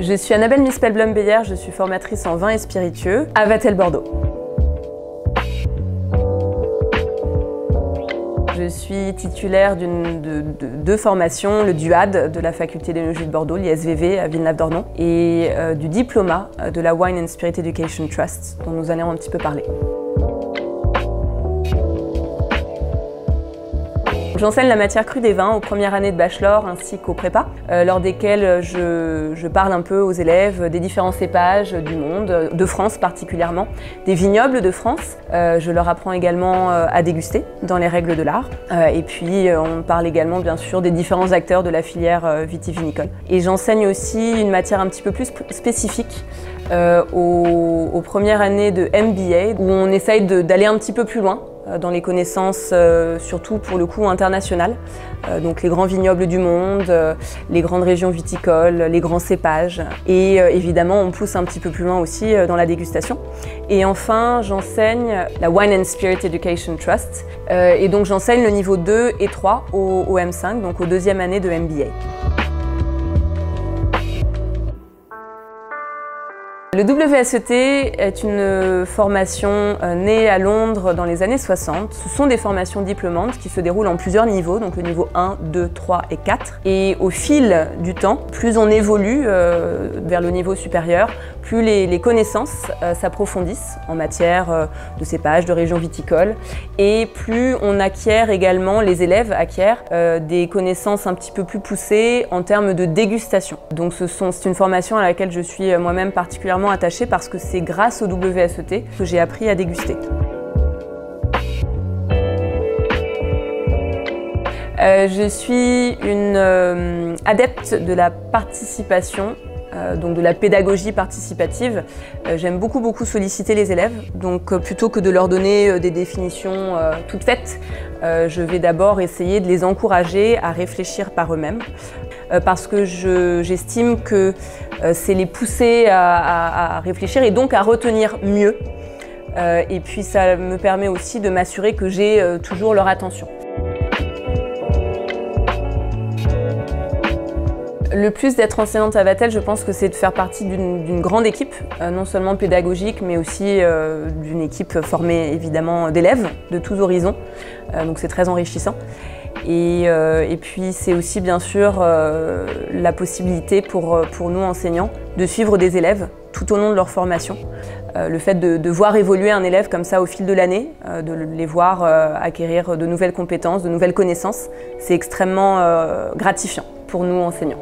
Je suis Annabelle Mispel-Blum-Beyer, je suis formatrice en vin et spiritueux à Vatel Bordeaux. Je suis titulaire de deux formations, le DUAD de la faculté d'Œnologie de Bordeaux, l'ISVV à Villeneuve-d'Ornon, et du diplômat de la Wine and Spirit Education Trust, dont nous allons un petit peu parler. J'enseigne la matière crue des vins aux premières années de bachelor ainsi qu'aux prépas, lors desquelles je parle un peu aux élèves des différents cépages du monde, de France particulièrement, des vignobles de France. Je leur apprends également à déguster dans les règles de l'art. Et puis on parle également bien sûr des différents acteurs de la filière vitivinicole. Et j'enseigne aussi une matière un petit peu plus spécifique aux premières années de MBA, où on essaye d'aller un petit peu plus loin dans les connaissances, surtout pour le coup internationales. Donc les grands vignobles du monde, les grandes régions viticoles, les grands cépages. Et évidemment, on pousse un petit peu plus loin aussi dans la dégustation. Et enfin, j'enseigne la Wine and Spirit Education Trust. Et donc j'enseigne le niveau 2 et 3 au M5, donc aux deuxième année de MBA. Le WSET est une formation née à Londres dans les années 60. Ce sont des formations diplômantes qui se déroulent en plusieurs niveaux, donc le niveau 1, 2, 3 et 4. Et au fil du temps, plus on évolue vers le niveau supérieur, plus les connaissances s'approfondissent en matière de cépages, de régions viticoles, et plus on acquiert également, les élèves acquièrent des connaissances un petit peu plus poussées en termes de dégustation. Donc c'est une formation à laquelle je suis moi-même particulièrement attachée parce que c'est grâce au WSET que j'ai appris à déguster. Je suis une adepte de la participation, donc de la pédagogie participative. J'aime beaucoup solliciter les élèves, donc plutôt que de leur donner des définitions toutes faites, je vais d'abord essayer de les encourager à réfléchir par eux-mêmes, parce que j'estime que c'est les pousser à réfléchir et donc à retenir mieux. Et puis ça me permet aussi de m'assurer que j'ai toujours leur attention. Le plus d'être enseignante à Vatel, je pense que c'est de faire partie d'une grande équipe, non seulement pédagogique, mais aussi d'une équipe formée évidemment d'élèves de tous horizons. Donc c'est très enrichissant. Et puis c'est aussi bien sûr la possibilité pour nous enseignants de suivre des élèves tout au long de leur formation. Le fait de voir évoluer un élève comme ça au fil de l'année, de les voir acquérir de nouvelles compétences, de nouvelles connaissances, c'est extrêmement gratifiant pour nous enseignants.